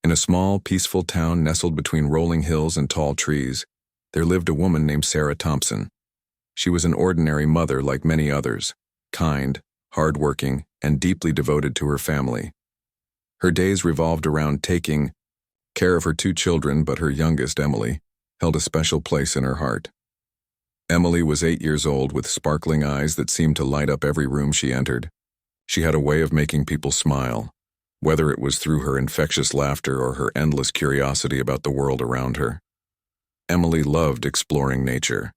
In a small, peaceful town nestled between rolling hills and tall trees, there lived a woman named Sarah Thompson. She was an ordinary mother like many others, kind, hardworking, and deeply devoted to her family. Her days revolved around taking care of her two children, but her youngest, Emily, held a special place in her heart. Emily was 8 years old with sparkling eyes that seemed to light up every room she entered. She had a way of making people smile, whether it was through her infectious laughter or her endless curiosity about the world around her. Emily loved exploring nature,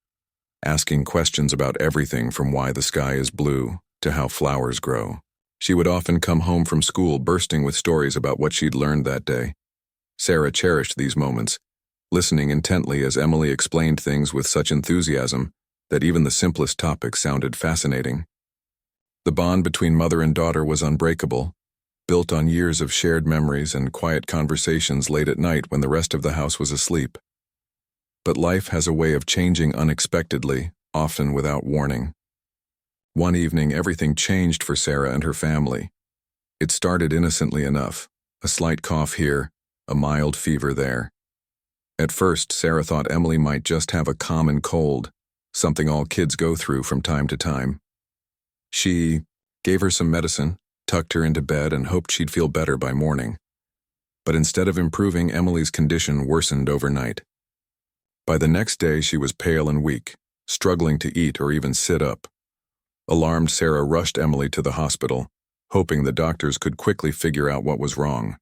asking questions about everything from why the sky is blue to how flowers grow. She would often come home from school bursting with stories about what she'd learned that day. Sarah cherished these moments, listening intently as Emily explained things with such enthusiasm that even the simplest topics sounded fascinating. The bond between mother and daughter was unbreakable, built on years of shared memories and quiet conversations late at night when the rest of the house was asleep. But life has a way of changing unexpectedly, often without warning. One evening, everything changed for Sarah and her family. It started innocently enough, a slight cough here, a mild fever there. At first, Sarah thought Emily might just have a common cold, something all kids go through from time to time. She gave her some medicine, tucked her into bed, and hoped she'd feel better by morning. But instead of improving, Emily's condition worsened overnight. By the next day, she was pale and weak, struggling to eat or even sit up. Alarmed, Sarah rushed Emily to the hospital, hoping the doctors could quickly figure out what was wrong.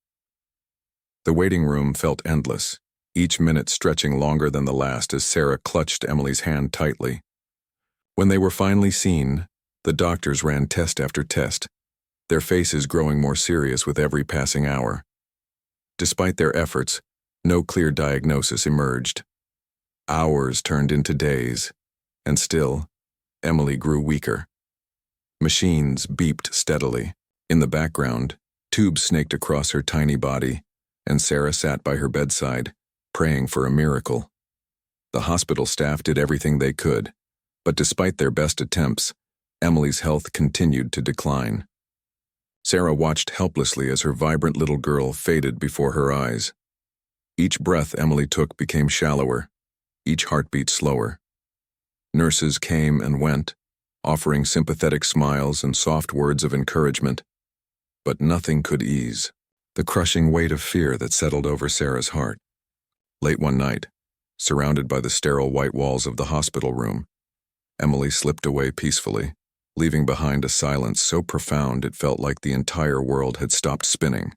The waiting room felt endless, each minute stretching longer than the last as Sarah clutched Emily's hand tightly. When they were finally seen, the doctors ran test after test, their faces growing more serious with every passing hour. Despite their efforts, no clear diagnosis emerged. Hours turned into days, and still, Emily grew weaker. Machines beeped steadily. In the background, tubes snaked across her tiny body, and Sarah sat by her bedside, praying for a miracle. The hospital staff did everything they could, but despite their best attempts, Emily's health continued to decline. Sarah watched helplessly as her vibrant little girl faded before her eyes. Each breath Emily took became shallower, each heartbeat slower. Nurses came and went, offering sympathetic smiles and soft words of encouragement, but nothing could ease the crushing weight of fear that settled over Sarah's heart. Late one night, surrounded by the sterile white walls of the hospital room, Emily slipped away peacefully, leaving behind a silence so profound it felt like the entire world had stopped spinning.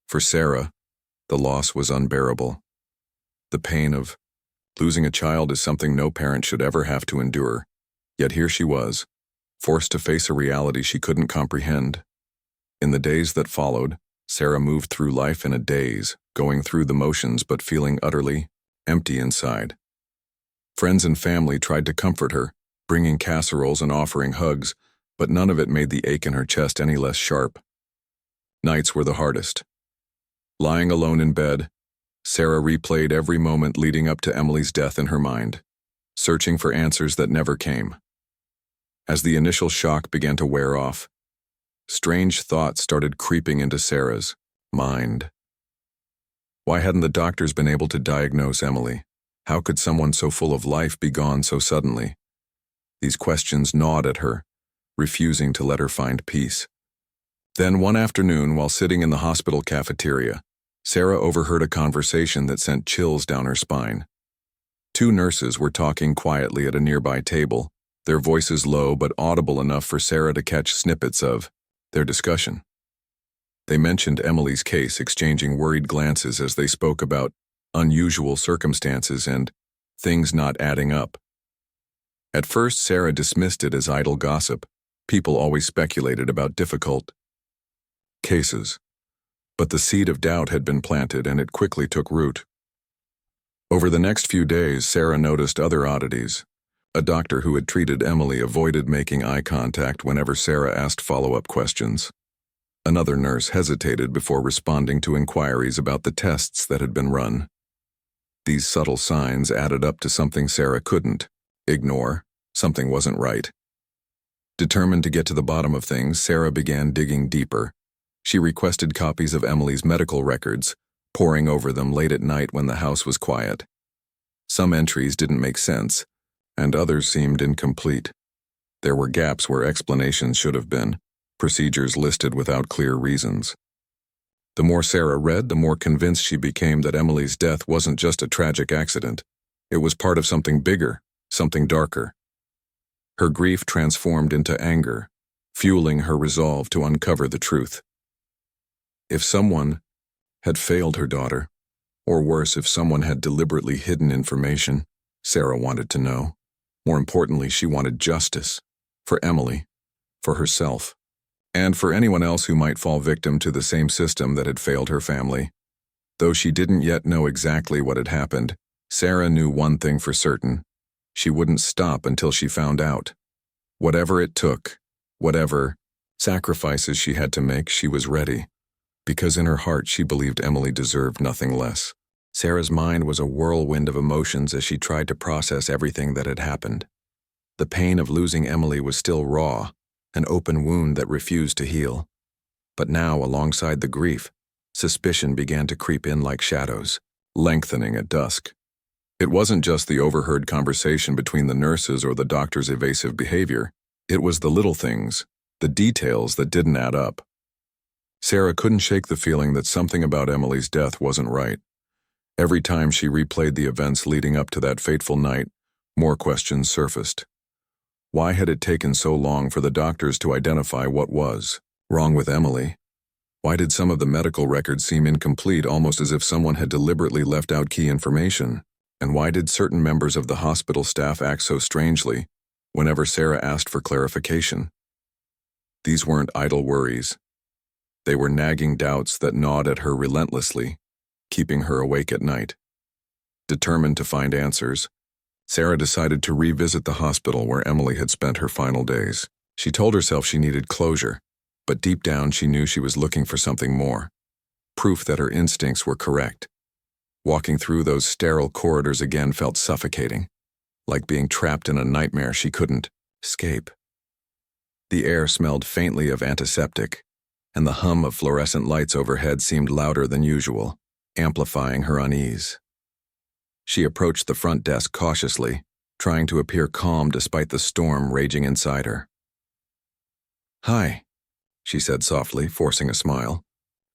For Sarah, the loss was unbearable. The pain of losing a child is something no parent should ever have to endure, yet here she was, forced to face a reality she couldn't comprehend. In the days that followed, Sarah moved through life in a daze, going through the motions but feeling utterly empty inside. Friends and family tried to comfort her, bringing casseroles and offering hugs, but none of it made the ache in her chest any less sharp. Nights were the hardest. Lying alone in bed, Sarah replayed every moment leading up to Emily's death in her mind, searching for answers that never came. As the initial shock began to wear off, strange thoughts started creeping into Sarah's mind. Why hadn't the doctors been able to diagnose Emily? How could someone so full of life be gone so suddenly? These questions gnawed at her, refusing to let her find peace. Then one afternoon, while sitting in the hospital cafeteria, Sarah overheard a conversation that sent chills down her spine. Two nurses were talking quietly at a nearby table, their voices low but audible enough for Sarah to catch snippets of their discussion. They mentioned Emily's case, exchanging worried glances as they spoke about unusual circumstances and things not adding up. At first, Sarah dismissed it as idle gossip. People always speculated about difficult cases. But the seed of doubt had been planted, and it quickly took root. Over the next few days, Sarah noticed other oddities. A doctor who had treated Emily avoided making eye contact whenever Sarah asked follow-up questions. Another nurse hesitated before responding to inquiries about the tests that had been run. These subtle signs added up to something Sarah couldn't ignore. Something wasn't right. Determined to get to the bottom of things, Sarah began digging deeper. She requested copies of Emily's medical records, poring over them late at night when the house was quiet. Some entries didn't make sense, and others seemed incomplete. There were gaps where explanations should have been, procedures listed without clear reasons. The more Sarah read, the more convinced she became that Emily's death wasn't just a tragic accident. It was part of something bigger, something darker. Her grief transformed into anger, fueling her resolve to uncover the truth. If someone had failed her daughter, or worse, if someone had deliberately hidden information, Sarah wanted to know. More importantly, she wanted justice. For Emily, for herself, and for anyone else who might fall victim to the same system that had failed her family. Though she didn't yet know exactly what had happened, Sarah knew one thing for certain. She wouldn't stop until she found out. Whatever it took, whatever sacrifices she had to make, she was ready. Because in her heart she believed Emily deserved nothing less. Sarah's mind was a whirlwind of emotions as she tried to process everything that had happened. The pain of losing Emily was still raw, an open wound that refused to heal. But now, alongside the grief, suspicion began to creep in like shadows, lengthening at dusk. It wasn't just the overheard conversation between the nurses or the doctor's evasive behavior. It was the little things, the details that didn't add up. Sarah couldn't shake the feeling that something about Emily's death wasn't right. Every time she replayed the events leading up to that fateful night, more questions surfaced. Why had it taken so long for the doctors to identify what was wrong with Emily? Why did some of the medical records seem incomplete, almost as if someone had deliberately left out key information? And why did certain members of the hospital staff act so strangely whenever Sarah asked for clarification? These weren't idle worries. They were nagging doubts that gnawed at her relentlessly, keeping her awake at night. Determined to find answers, Sarah decided to revisit the hospital where Emily had spent her final days. She told herself she needed closure, but deep down she knew she was looking for something more. Proof that her instincts were correct. Walking through those sterile corridors again felt suffocating, like being trapped in a nightmare she couldn't escape. The air smelled faintly of antiseptic, and the hum of fluorescent lights overhead seemed louder than usual, amplifying her unease. She approached the front desk cautiously, trying to appear calm despite the storm raging inside her. "Hi," she said softly, forcing a smile.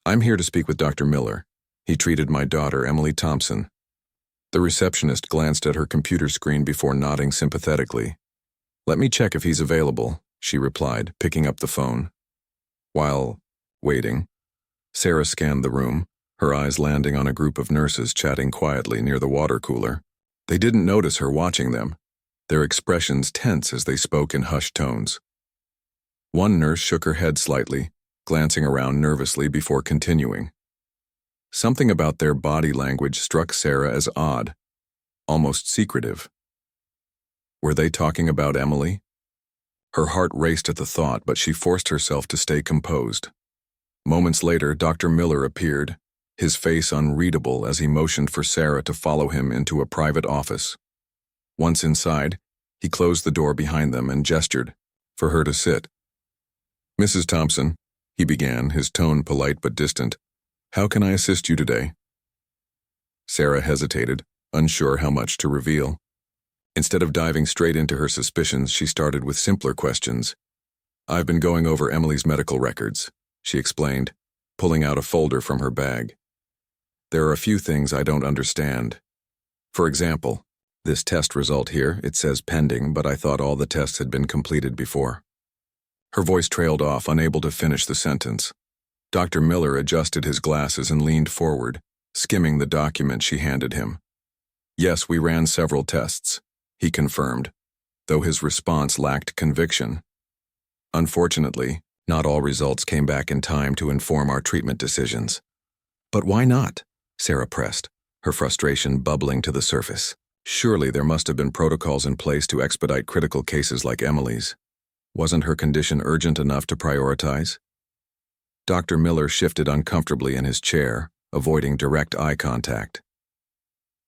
"I'm here to speak with Dr. Miller. He treated my daughter, Emily Thompson." The receptionist glanced at her computer screen before nodding sympathetically. "Let me check if he's available," she replied, picking up the phone. While waiting, Sarah scanned the room, her eyes landing on a group of nurses chatting quietly near the water cooler. They didn't notice her watching them, their expressions tense as they spoke in hushed tones. One nurse shook her head slightly, glancing around nervously before continuing. Something about their body language struck Sarah as odd, almost secretive. Were they talking about Emily? Her heart raced at the thought, but she forced herself to stay composed. Moments later, Dr. Miller appeared, his face unreadable as he motioned for Sarah to follow him into a private office. Once inside, he closed the door behind them and gestured for her to sit. "Mrs. Thompson," he began, his tone polite but distant, "how can I assist you today?" Sarah hesitated, unsure how much to reveal. Instead of diving straight into her suspicions, she started with simpler questions. "I've been going over Emily's medical records," she explained, pulling out a folder from her bag. "There are a few things I don't understand. For example, this test result here, it says pending, but I thought all the tests had been completed before." Her voice trailed off, unable to finish the sentence. Dr. Miller adjusted his glasses and leaned forward, skimming the document she handed him. "Yes, we ran several tests," he confirmed, though his response lacked conviction. "Unfortunately, not all results came back in time to inform our treatment decisions." "But why not?" Sarah pressed, her frustration bubbling to the surface. Surely there must have been protocols in place to expedite critical cases like Emily's. Wasn't her condition urgent enough to prioritize? Dr. Miller shifted uncomfortably in his chair, avoiding direct eye contact.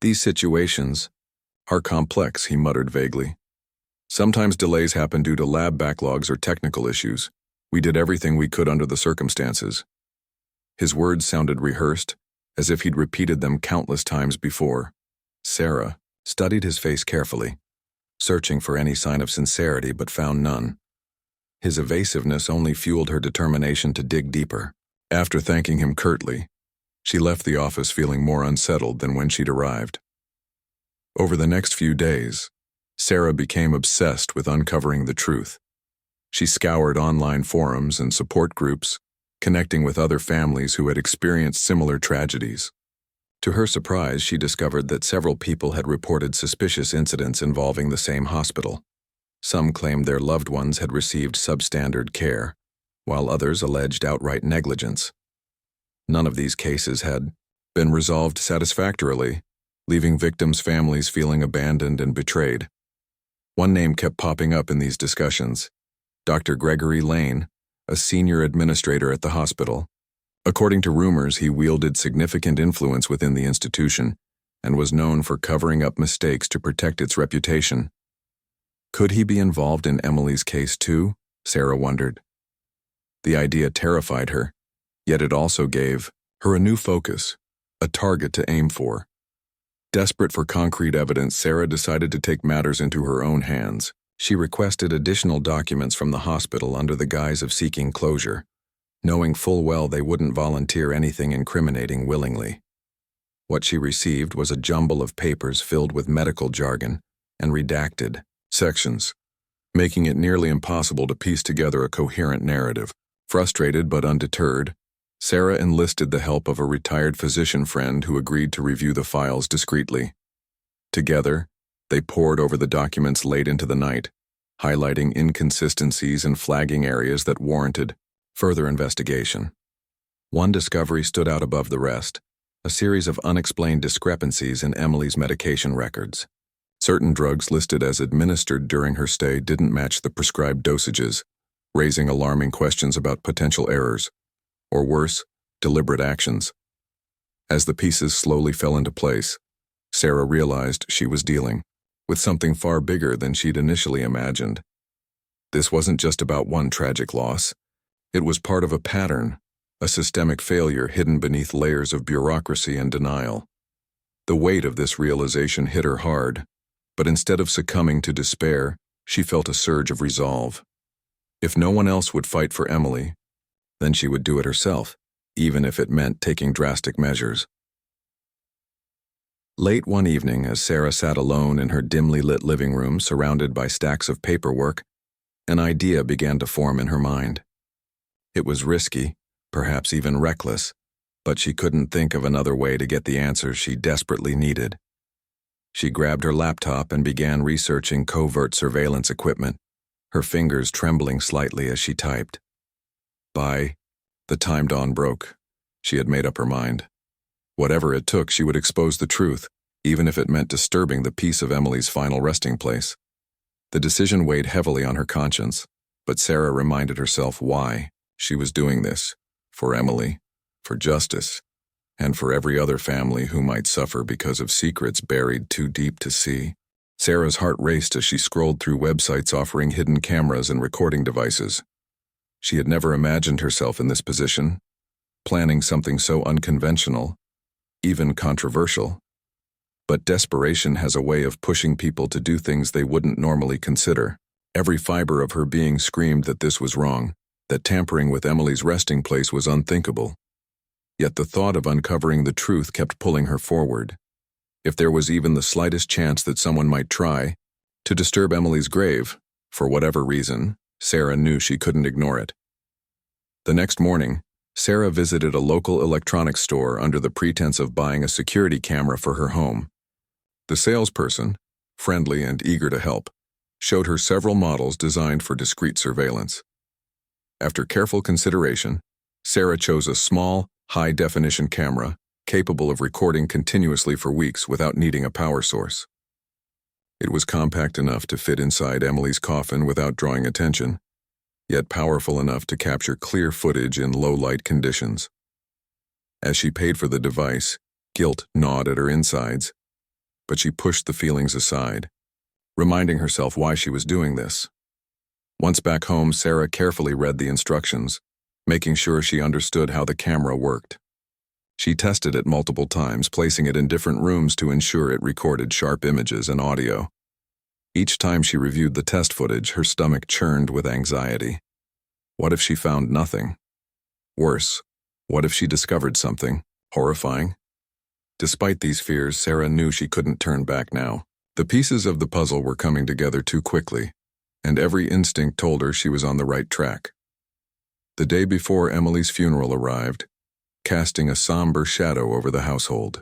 "These situations are complex," he muttered vaguely. "Sometimes delays happen due to lab backlogs or technical issues. We did everything we could under the circumstances. His words sounded rehearsed, as if he'd repeated them countless times before. Sarah studied his face carefully, searching for any sign of sincerity but found none. His evasiveness only fueled her determination to dig deeper. After thanking him curtly, she left the office feeling more unsettled than when she'd arrived. Over the next few days, Sarah became obsessed with uncovering the truth. She scoured online forums and support groups, connecting with other families who had experienced similar tragedies. To her surprise, she discovered that several people had reported suspicious incidents involving the same hospital. Some claimed their loved ones had received substandard care, while others alleged outright negligence. None of these cases had been resolved satisfactorily, leaving victims' families feeling abandoned and betrayed. One name kept popping up in these discussions: Dr. Gregory Lane, a senior administrator at the hospital. According to rumors, he wielded significant influence within the institution and was known for covering up mistakes to protect its reputation. Could he be involved in Emily's case too? Sarah wondered. The idea terrified her, yet it also gave her a new focus, a target to aim for. Desperate for concrete evidence, Sarah decided to take matters into her own hands. She requested additional documents from the hospital under the guise of seeking closure, knowing full well they wouldn't volunteer anything incriminating willingly. What she received was a jumble of papers filled with medical jargon and redacted sections, making it nearly impossible to piece together a coherent narrative. Frustrated but undeterred, Sarah enlisted the help of a retired physician friend who agreed to review the files discreetly. Together, they pored over the documents late into the night, highlighting inconsistencies and flagging areas that warranted further investigation. One discovery stood out above the rest: a series of unexplained discrepancies in Emily's medication records. Certain drugs listed as administered during her stay didn't match the prescribed dosages, raising alarming questions about potential errors, or worse, deliberate actions. As the pieces slowly fell into place, Sarah realized she was dealing with something far bigger than she'd initially imagined. This wasn't just about one tragic loss. It was part of a pattern, a systemic failure hidden beneath layers of bureaucracy and denial. The weight of this realization hit her hard, but instead of succumbing to despair, she felt a surge of resolve. If no one else would fight for Emily, then she would do it herself, even if it meant taking drastic measures. Late one evening, as Sarah sat alone in her dimly lit living room surrounded by stacks of paperwork, an idea began to form in her mind. It was risky, perhaps even reckless, but she couldn't think of another way to get the answers she desperately needed. She grabbed her laptop and began researching covert surveillance equipment, her fingers trembling slightly as she typed. By the time dawn broke, she had made up her mind. Whatever it took, she would expose the truth, even if it meant disturbing the peace of Emily's final resting place. The decision weighed heavily on her conscience, but Sarah reminded herself why she was doing this: for Emily, for justice, and for every other family who might suffer because of secrets buried too deep to see. Sarah's heart raced as she scrolled through websites offering hidden cameras and recording devices. She had never imagined herself in this position, planning something so unconventional, even controversial. But desperation has a way of pushing people to do things they wouldn't normally consider. Every fiber of her being screamed that this was wrong, that tampering with Emily's resting place was unthinkable. Yet the thought of uncovering the truth kept pulling her forward. If there was even the slightest chance that someone might try to disturb Emily's grave, for whatever reason, Sarah knew she couldn't ignore it. The next morning, Sarah visited a local electronics store under the pretense of buying a security camera for her home. The salesperson, friendly and eager to help, showed her several models designed for discreet surveillance. After careful consideration, Sarah chose a small, high-definition camera capable of recording continuously for weeks without needing a power source. It was compact enough to fit inside Emily's coffin without drawing attention, yet powerful enough to capture clear footage in low-light conditions. As she paid for the device, guilt gnawed at her insides, but she pushed the feelings aside, reminding herself why she was doing this. Once back home, Sarah carefully read the instructions, making sure she understood how the camera worked. She tested it multiple times, placing it in different rooms to ensure it recorded sharp images and audio. Each time she reviewed the test footage, her stomach churned with anxiety. What if she found nothing? Worse, what if she discovered something horrifying? Despite these fears, Sarah knew she couldn't turn back now. The pieces of the puzzle were coming together too quickly, and every instinct told her she was on the right track. The day before Emily's funeral arrived, casting a somber shadow over the household.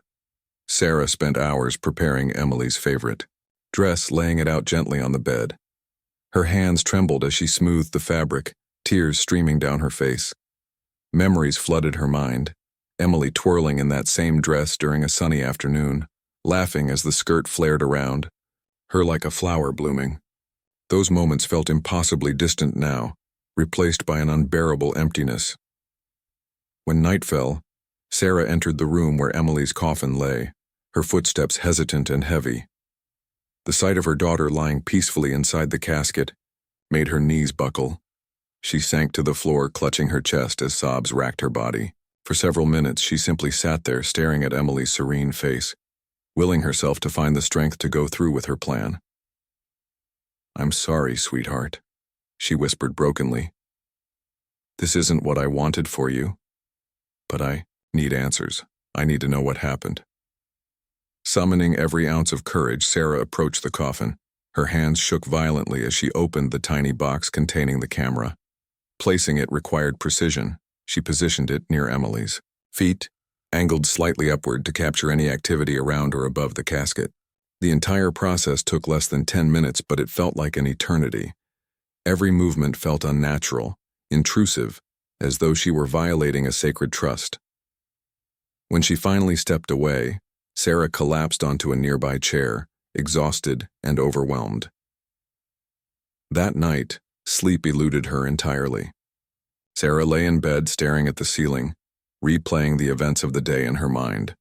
Sarah spent hours preparing Emily's favorite dress, laying it out gently on the bed. Her hands trembled as she smoothed the fabric, tears streaming down her face. Memories flooded her mind. Emily twirling in that same dress during a sunny afternoon, laughing as the skirt flared around, her like a flower blooming. Those moments felt impossibly distant now, replaced by an unbearable emptiness. When night fell, Sarah entered the room where Emily's coffin lay, her footsteps hesitant and heavy. The sight of her daughter lying peacefully inside the casket made her knees buckle. She sank to the floor, clutching her chest as sobs racked her body. For several minutes, she simply sat there staring at Emily's serene face, willing herself to find the strength to go through with her plan. "I'm sorry, sweetheart," she whispered brokenly. "This isn't what I wanted for you, but I need answers. I need to know what happened." Summoning every ounce of courage, Sarah approached the coffin. Her hands shook violently as she opened the tiny box containing the camera. Placing it required precision. She positioned it near Emily's feet, angled slightly upward to capture any activity around or above the casket. The entire process took less than 10 minutes, but it felt like an eternity. Every movement felt unnatural, intrusive, as though she were violating a sacred trust. When she finally stepped away, Sarah collapsed onto a nearby chair, exhausted and overwhelmed. That night, sleep eluded her entirely. Sarah lay in bed staring at the ceiling, replaying the events of the day in her mind.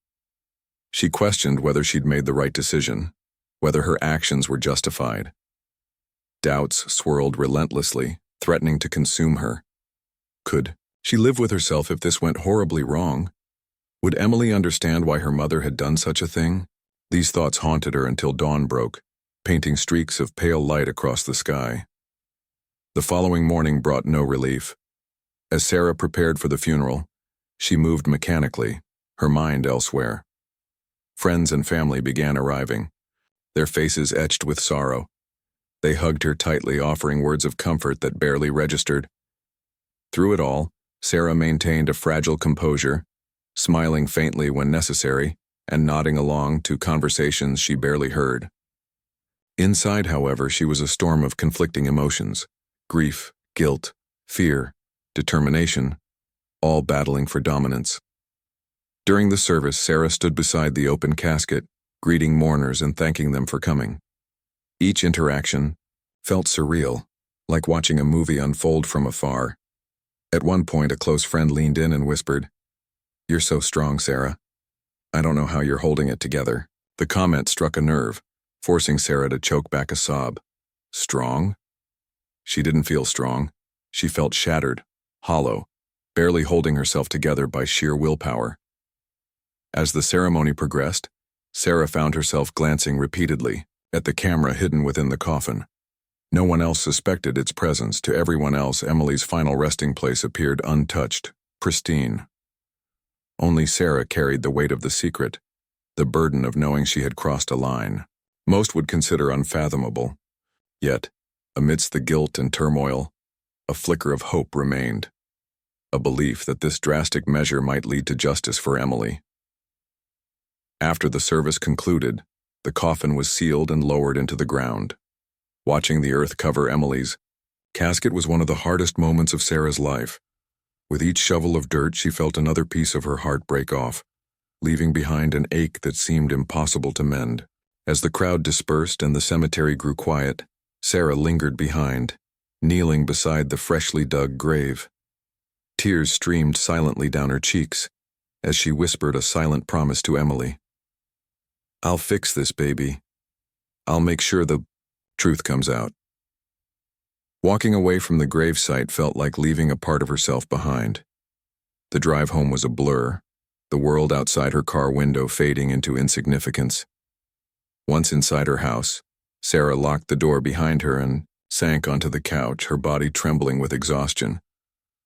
She questioned whether she'd made the right decision, whether her actions were justified. Doubts swirled relentlessly, threatening to consume her. Could she live with herself if this went horribly wrong? Would Emily understand why her mother had done such a thing? These thoughts haunted her until dawn broke, painting streaks of pale light across the sky. The following morning brought no relief. As Sarah prepared for the funeral, she moved mechanically, her mind elsewhere. Friends and family began arriving, their faces etched with sorrow. They hugged her tightly, offering words of comfort that barely registered. Through it all, Sarah maintained a fragile composure, smiling faintly when necessary and nodding along to conversations she barely heard. Inside, however, she was a storm of conflicting emotions: grief, guilt, fear, determination, all battling for dominance. During the service, Sarah stood beside the open casket, greeting mourners and thanking them for coming. Each interaction felt surreal, like watching a movie unfold from afar. At one point, a close friend leaned in and whispered, "You're so strong, Sarah. I don't know how you're holding it together." The comment struck a nerve, forcing Sarah to choke back a sob. Strong? She didn't feel strong. She felt shattered, hollow, barely holding herself together by sheer willpower. As the ceremony progressed, Sarah found herself glancing repeatedly at the camera hidden within the coffin. No one else suspected its presence. To everyone else, Emily's final resting place appeared untouched, pristine. Only Sarah carried the weight of the secret, the burden of knowing she had crossed a line most would consider unfathomable. Yet, amidst the guilt and turmoil, a flicker of hope remained, a belief that this drastic measure might lead to justice for Emily. After the service concluded, the coffin was sealed and lowered into the ground. Watching the earth cover Emily's casket was one of the hardest moments of Sarah's life. With each shovel of dirt, she felt another piece of her heart break off, leaving behind an ache that seemed impossible to mend. As the crowd dispersed and the cemetery grew quiet, Sarah lingered behind, kneeling beside the freshly dug grave. Tears streamed silently down her cheeks as she whispered a silent promise to Emily. "I'll fix this, baby. I'll make sure the truth comes out." Walking away from the gravesite felt like leaving a part of herself behind. The drive home was a blur, the world outside her car window fading into insignificance. Once inside her house, Sarah locked the door behind her and sank onto the couch, her body trembling with exhaustion.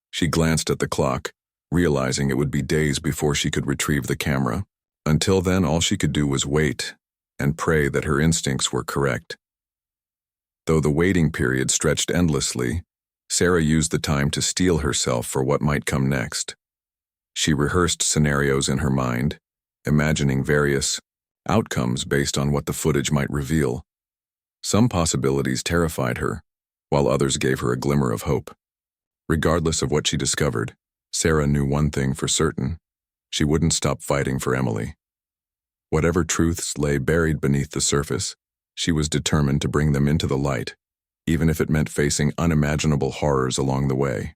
She glanced at the clock, realizing it would be days before she could retrieve the camera. Until then, all she could do was wait and pray that her instincts were correct. Though the waiting period stretched endlessly, Sarah used the time to steel herself for what might come next. She rehearsed scenarios in her mind, imagining various outcomes based on what the footage might reveal. Some possibilities terrified her, while others gave her a glimmer of hope. Regardless of what she discovered, Sarah knew one thing for certain: she wouldn't stop fighting for Emily. Whatever truths lay buried beneath the surface, she was determined to bring them into the light, even if it meant facing unimaginable horrors along the way.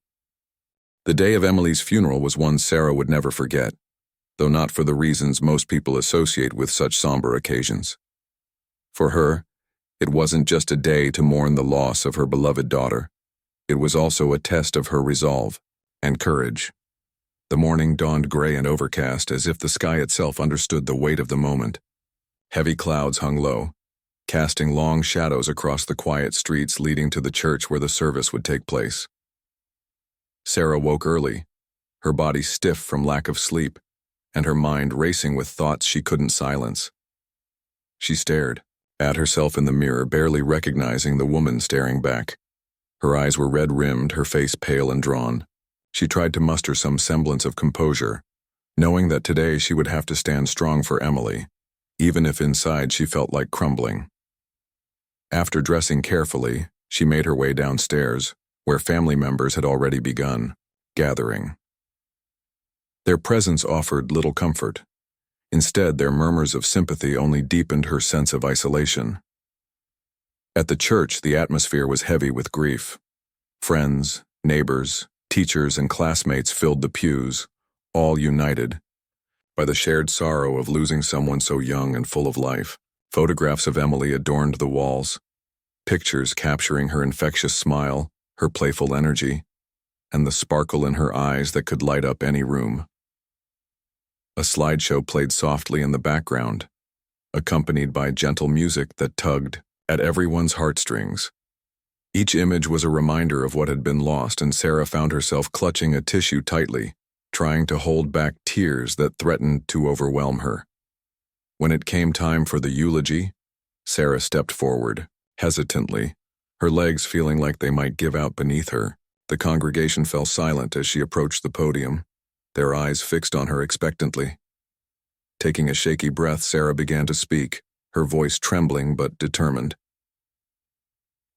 The day of Emily's funeral was one Sarah would never forget, though not for the reasons most people associate with such somber occasions. For her, it wasn't just a day to mourn the loss of her beloved daughter. It was also a test of her resolve and courage. The morning dawned gray and overcast, as if the sky itself understood the weight of the moment. Heavy clouds hung low, casting long shadows across the quiet streets leading to the church where the service would take place. Sarah woke early, her body stiff from lack of sleep, and her mind racing with thoughts she couldn't silence. She stared at herself in the mirror, barely recognizing the woman staring back. Her eyes were red-rimmed, her face pale and drawn. She tried to muster some semblance of composure, knowing that today she would have to stand strong for Emily, even if inside she felt like crumbling. After dressing carefully, she made her way downstairs, where family members had already begun gathering. Their presence offered little comfort. Instead, their murmurs of sympathy only deepened her sense of isolation. At the church, the atmosphere was heavy with grief. Friends, neighbors, teachers, and classmates filled the pews, all united by the shared sorrow of losing someone so young and full of life. Photographs of Emily adorned the walls, pictures capturing her infectious smile, her playful energy, and the sparkle in her eyes that could light up any room. A slideshow played softly in the background, accompanied by gentle music that tugged at everyone's heartstrings. Each image was a reminder of what had been lost, and Sarah found herself clutching a tissue tightly, trying to hold back tears that threatened to overwhelm her. When it came time for the eulogy, Sarah stepped forward, hesitantly, her legs feeling like they might give out beneath her. The congregation fell silent as she approached the podium, their eyes fixed on her expectantly. Taking a shaky breath, Sarah began to speak, her voice trembling but determined.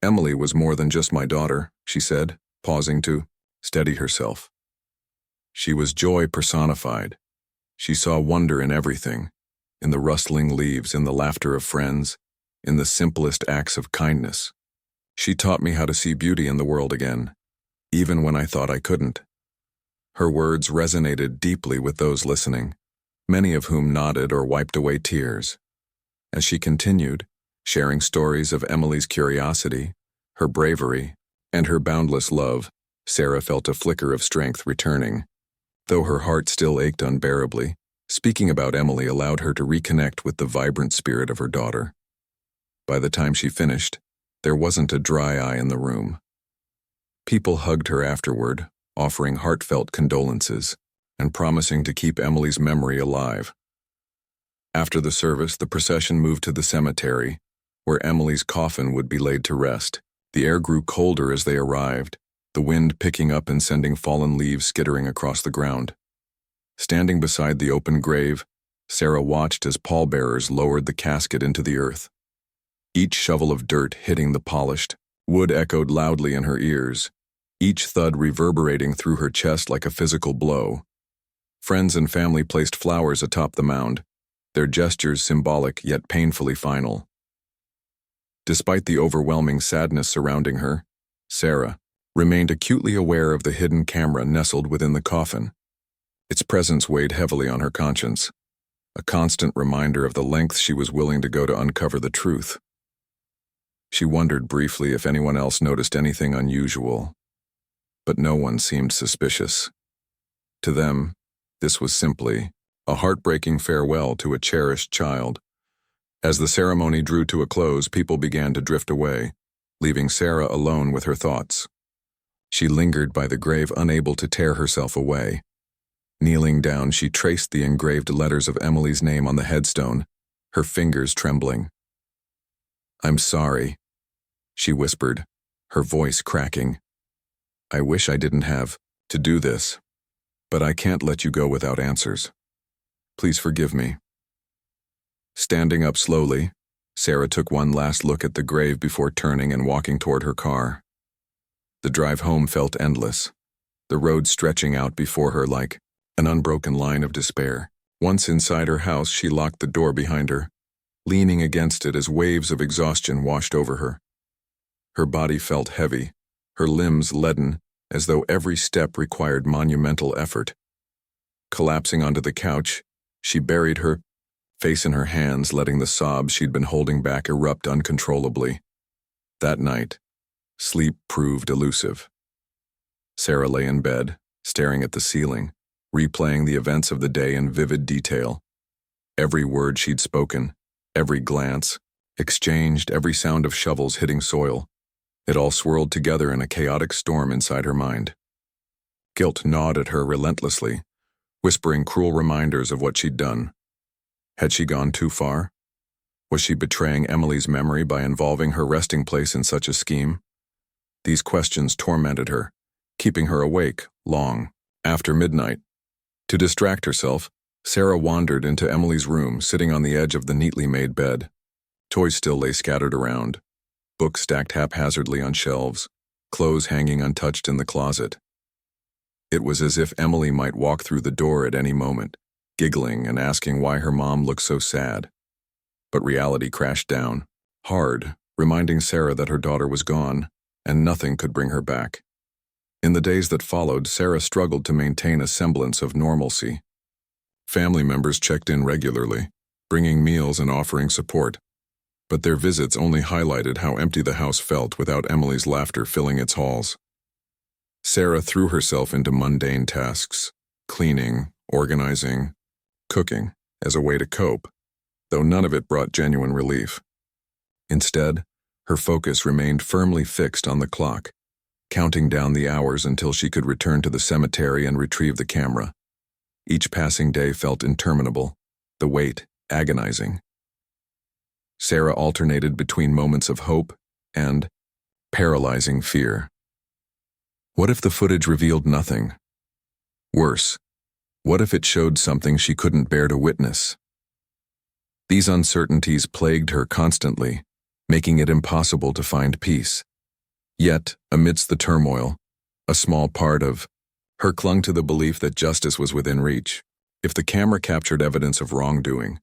"Emily was more than just my daughter," she said, pausing to steady herself. She was joy personified. She saw wonder in everything, in the rustling leaves, in the laughter of friends, in the simplest acts of kindness. She taught me how to see beauty in the world again, even when I thought I couldn't. Her words resonated deeply with those listening, many of whom nodded or wiped away tears. As she continued, sharing stories of Emily's curiosity, her bravery, and her boundless love, Sarah felt a flicker of strength returning. Though her heart still ached unbearably, speaking about Emily allowed her to reconnect with the vibrant spirit of her daughter. By the time she finished, there wasn't a dry eye in the room. People hugged her afterward, offering heartfelt condolences and promising to keep Emily's memory alive. After the service, the procession moved to the cemetery, where Emily's coffin would be laid to rest. The air grew colder as they arrived, the wind picking up and sending fallen leaves skittering across the ground. Standing beside the open grave, Sarah watched as pallbearers lowered the casket into the earth. Each shovel of dirt hitting the polished wood echoed loudly in her ears, each thud reverberating through her chest like a physical blow. Friends and family placed flowers atop the mound, their gestures symbolic yet painfully final. Despite the overwhelming sadness surrounding her, Sarah remained acutely aware of the hidden camera nestled within the coffin. Its presence weighed heavily on her conscience, a constant reminder of the lengths she was willing to go to uncover the truth. She wondered briefly if anyone else noticed anything unusual, but no one seemed suspicious. To them, this was simply a heartbreaking farewell to a cherished child. As the ceremony drew to a close, people began to drift away, leaving Sarah alone with her thoughts. She lingered by the grave, unable to tear herself away. Kneeling down, she traced the engraved letters of Emily's name on the headstone, her fingers trembling. "I'm sorry," she whispered, her voice cracking. "I wish I didn't have to do this, but I can't let you go without answers. Please forgive me." Standing up slowly, Sarah took one last look at the grave before turning and walking toward her car. The drive home felt endless, the road stretching out before her like an unbroken line of despair. Once inside her house, she locked the door behind her, leaning against it as waves of exhaustion washed over her. Her body felt heavy, her limbs leaden, as though every step required monumental effort. Collapsing onto the couch, she buried her face in her hands, letting the sobs she'd been holding back erupt uncontrollably. That night, sleep proved elusive. Sarah lay in bed, staring at the ceiling, replaying the events of the day in vivid detail. Every word she'd spoken, every glance exchanged, every sound of shovels hitting soil, it all swirled together in a chaotic storm inside her mind. Guilt gnawed at her relentlessly, whispering cruel reminders of what she'd done. Had she gone too far? Was she betraying Emily's memory by involving her resting place in such a scheme? These questions tormented her, keeping her awake long after midnight. To distract herself, Sarah wandered into Emily's room, sitting on the edge of the neatly made bed. Toys still lay scattered around, books stacked haphazardly on shelves, clothes hanging untouched in the closet. It was as if Emily might walk through the door at any moment, giggling and asking why her mom looked so sad. But reality crashed down, hard, reminding Sarah that her daughter was gone, and nothing could bring her back. In the days that followed, Sarah struggled to maintain a semblance of normalcy. Family members checked in regularly, bringing meals and offering support, but their visits only highlighted how empty the house felt without Emily's laughter filling its halls. Sarah threw herself into mundane tasks, cleaning, organizing, cooking, as a way to cope, though none of it brought genuine relief. Instead, her focus remained firmly fixed on the clock, counting down the hours until she could return to the cemetery and retrieve the camera. Each passing day felt interminable, the wait agonizing. Sarah alternated between moments of hope and paralyzing fear. What if the footage revealed nothing? Worse, what if it showed something she couldn't bear to witness? These uncertainties plagued her constantly, making it impossible to find peace. Yet, amidst the turmoil, a small part of her clung to the belief that justice was within reach. If the camera captured evidence of wrongdoing,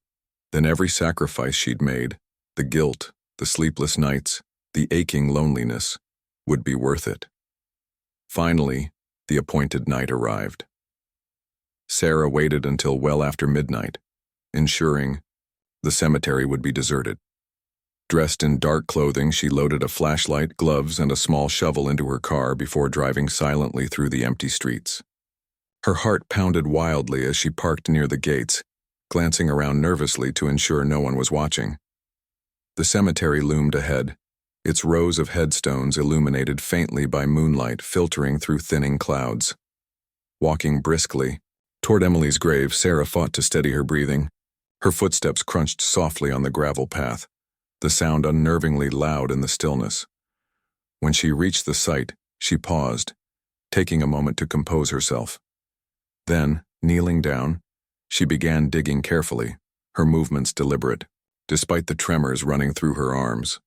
then every sacrifice she'd made, the guilt, the sleepless nights, the aching loneliness, would be worth it. Finally, the appointed night arrived. Sarah waited until well after midnight, ensuring the cemetery would be deserted. Dressed in dark clothing, she loaded a flashlight, gloves, and a small shovel into her car before driving silently through the empty streets. Her heart pounded wildly as she parked near the gates, glancing around nervously to ensure no one was watching. The cemetery loomed ahead, its rows of headstones illuminated faintly by moonlight filtering through thinning clouds. Walking briskly toward Emily's grave, Sarah fought to steady her breathing. Her footsteps crunched softly on the gravel path, the sound unnervingly loud in the stillness. When she reached the site, she paused, taking a moment to compose herself. Then, kneeling down, she began digging carefully, her movements deliberate, despite the tremors running through her arms.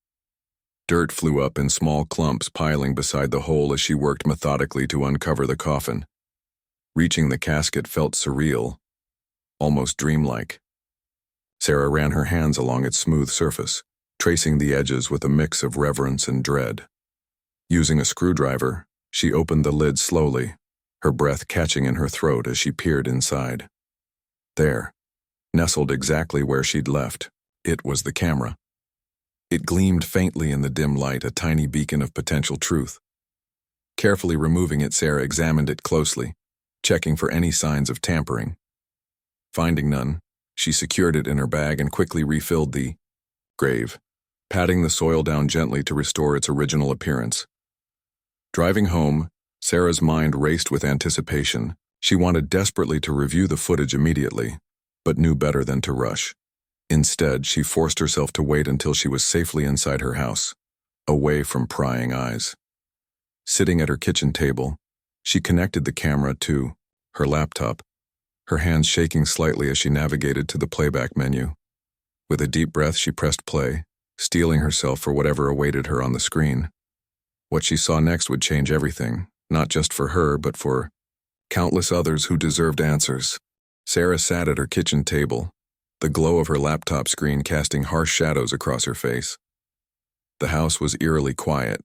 Dirt flew up in small clumps, piling beside the hole as she worked methodically to uncover the coffin. Reaching the casket felt surreal, almost dreamlike. Sarah ran her hands along its smooth surface, tracing the edges with a mix of reverence and dread. Using a screwdriver, she opened the lid slowly, her breath catching in her throat as she peered inside. There, nestled exactly where she'd left, it was the camera. It gleamed faintly in the dim light, a tiny beacon of potential truth. Carefully removing it, Sarah examined it closely, checking for any signs of tampering. Finding none, she secured it in her bag and quickly refilled the grave, patting the soil down gently to restore its original appearance. Driving home, Sarah's mind raced with anticipation. She wanted desperately to review the footage immediately, but knew better than to rush. Instead, she forced herself to wait until she was safely inside her house, away from prying eyes. Sitting at her kitchen table, she connected the camera to her laptop, her hands shaking slightly as she navigated to the playback menu. With a deep breath, she pressed play, steeling herself for whatever awaited her on the screen. What she saw next would change everything, not just for her, but for countless others who deserved answers. Sarah sat at her kitchen table, the glow of her laptop screen casting harsh shadows across her face. The house was eerily quiet,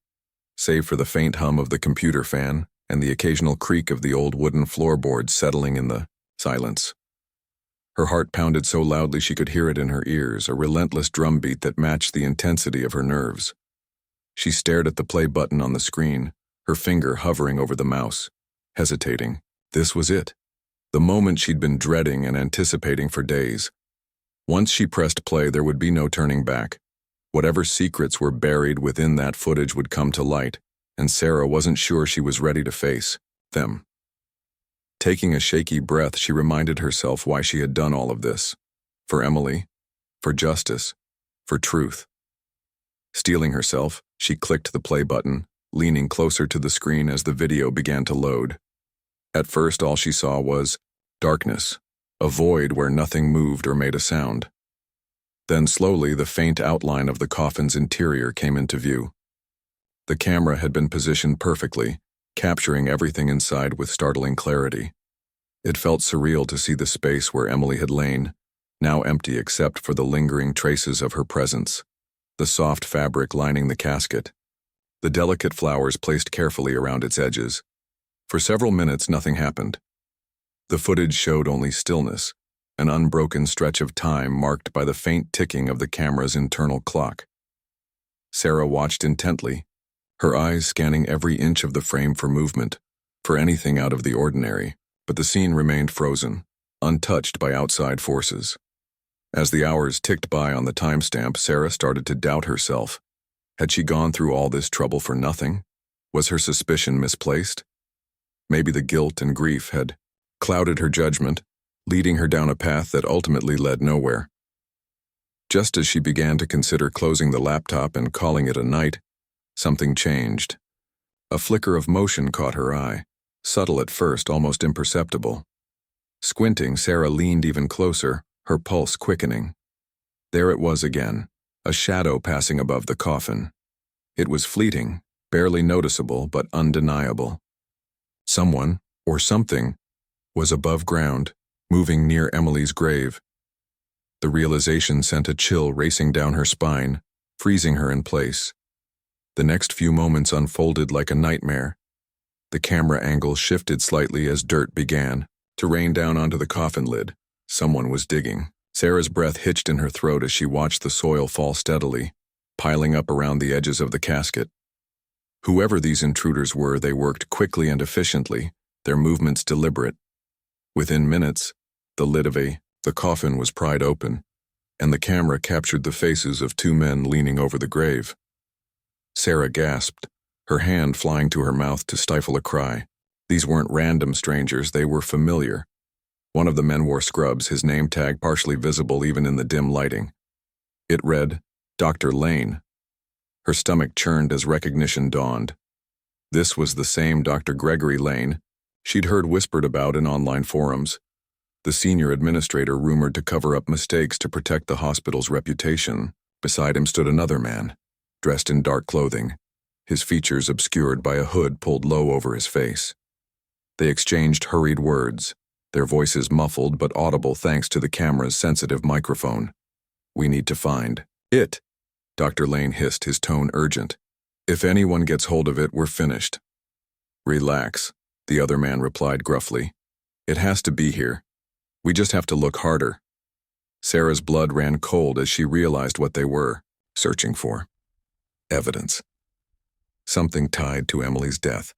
save for the faint hum of the computer fan and the occasional creak of the old wooden floorboards settling in the silence. Her heart pounded so loudly she could hear it in her ears, a relentless drumbeat that matched the intensity of her nerves. She stared at the play button on the screen, her finger hovering over the mouse, hesitating. This was it, the moment she'd been dreading and anticipating for days. Once she pressed play, there would be no turning back. Whatever secrets were buried within that footage would come to light, and Sarah wasn't sure she was ready to face them. Taking a shaky breath, she reminded herself why she had done all of this. For Emily, for justice, for truth. Steeling herself, she clicked the play button, leaning closer to the screen as the video began to load. At first, all she saw was darkness, a void where nothing moved or made a sound. Then slowly, the faint outline of the coffin's interior came into view. The camera had been positioned perfectly, capturing everything inside with startling clarity. It felt surreal to see the space where Emily had lain, now empty except for the lingering traces of her presence, the soft fabric lining the casket, the delicate flowers placed carefully around its edges. For several minutes, nothing happened. The footage showed only stillness, an unbroken stretch of time marked by the faint ticking of the camera's internal clock. Sarah watched intently, her eyes scanning every inch of the frame for movement, for anything out of the ordinary, but the scene remained frozen, untouched by outside forces. As the hours ticked by on the timestamp, Sarah started to doubt herself. Had she gone through all this trouble for nothing? Was her suspicion misplaced? Maybe the guilt and grief had clouded her judgment, leading her down a path that ultimately led nowhere. Just as she began to consider closing the laptop and calling it a night, something changed. A flicker of motion caught her eye, subtle at first, almost imperceptible. Squinting, Sarah leaned even closer, her pulse quickening. There it was again, a shadow passing above the coffin. It was fleeting, barely noticeable, but undeniable. Someone, or something, was above ground, moving near Emily's grave. The realization sent a chill racing down her spine, freezing her in place. The next few moments unfolded like a nightmare. The camera angle shifted slightly as dirt began to rain down onto the coffin lid. Someone was digging. Sarah's breath hitched in her throat as she watched the soil fall steadily, piling up around the edges of the casket. Whoever these intruders were, they worked quickly and efficiently, their movements deliberate. Within minutes, the lid of the coffin was pried open, and the camera captured the faces of two men leaning over the grave. Sarah gasped, her hand flying to her mouth to stifle a cry. These weren't random strangers, they were familiar. One of the men wore scrubs, his name tag partially visible even in the dim lighting. It read, Dr. Lane. Her stomach churned as recognition dawned. This was the same Dr. Gregory Lane she'd heard whispered about in online forums, the senior administrator rumored to cover up mistakes to protect the hospital's reputation. Beside him stood another man, dressed in dark clothing, his features obscured by a hood pulled low over his face. They exchanged hurried words, their voices muffled but audible thanks to the camera's sensitive microphone. We need to find it, Dr. Lane hissed, his tone urgent. If anyone gets hold of it, we're finished. Relax, the other man replied gruffly. It has to be here. We just have to look harder. Sarah's blood ran cold as she realized what they were. searching for evidence. Something tied to Emily's death.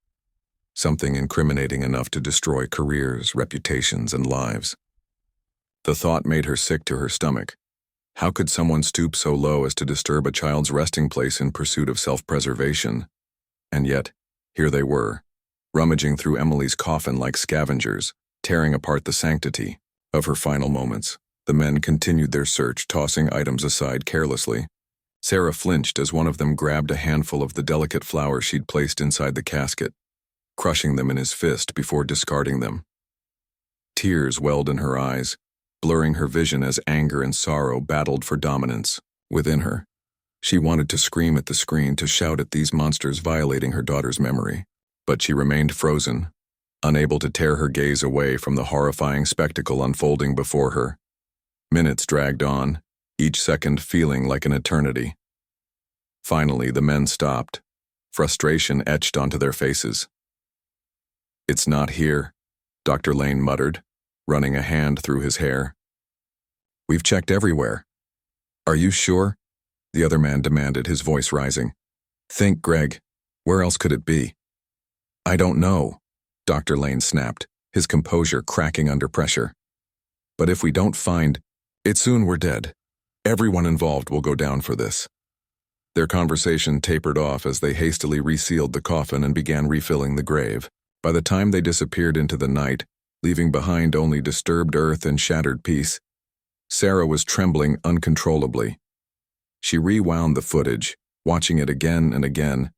Something incriminating enough to destroy careers, reputations, and lives. The thought made her sick to her stomach. How could someone stoop so low as to disturb a child's resting place in pursuit of self-preservation? And yet, here they were, rummaging through Emily's coffin like scavengers, tearing apart the sanctity of her final moments. The men continued their search, tossing items aside carelessly. Sarah flinched as one of them grabbed a handful of the delicate flowers she'd placed inside the casket, crushing them in his fist before discarding them. Tears welled in her eyes, blurring her vision as anger and sorrow battled for dominance within her. She wanted to scream at the screen, to shout at these monsters violating her daughter's memory, but she remained frozen, unable to tear her gaze away from the horrifying spectacle unfolding before her. Minutes dragged on, each second feeling like an eternity. Finally, the men stopped, frustration etched onto their faces. "It's not here," Dr. Lane muttered, running a hand through his hair. "We've checked everywhere." "Are you sure?" the other man demanded, his voice rising. "Think, Greg. Where else could it be?" "I don't know," Dr. Lane snapped, his composure cracking under pressure. "But if we don't find it soon, we're dead. Everyone involved will go down for this." Their conversation tapered off as they hastily resealed the coffin and began refilling the grave. By the time they disappeared into the night, leaving behind only disturbed earth and shattered peace, Sarah was trembling uncontrollably. She rewound the footage, watching it again and again,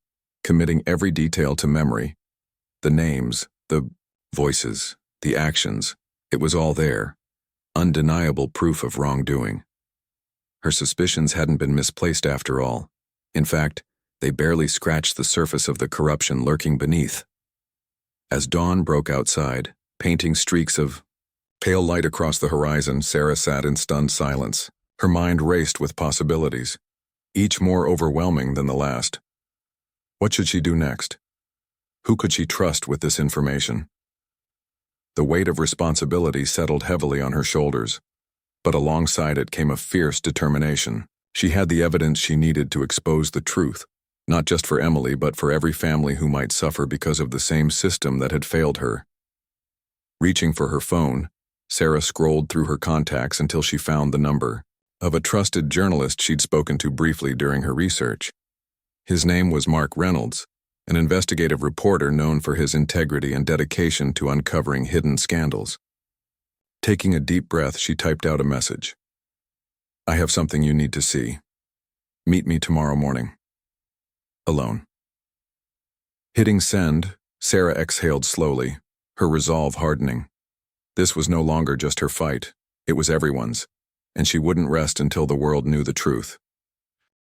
committing every detail to memory. The names, the voices, the actions, it was all there. Undeniable proof of wrongdoing. Her suspicions hadn't been misplaced after all. In fact, they barely scratched the surface of the corruption lurking beneath. As dawn broke outside, painting streaks of pale light across the horizon, Sarah sat in stunned silence. Her mind raced with possibilities, each more overwhelming than the last. What should she do next? Who could she trust with this information? The weight of responsibility settled heavily on her shoulders, but alongside it came a fierce determination. She had the evidence she needed to expose the truth, not just for Emily but for every family who might suffer because of the same system that had failed her. Reaching for her phone, Sarah scrolled through her contacts until she found the number of a trusted journalist she'd spoken to briefly during her research. His name was Mark Reynolds, an investigative reporter known for his integrity and dedication to uncovering hidden scandals. Taking a deep breath, she typed out a message. "I have something you need to see. Meet me tomorrow morning. Alone." Hitting send, Sarah exhaled slowly, her resolve hardening. This was no longer just her fight, it was everyone's, and she wouldn't rest until the world knew the truth.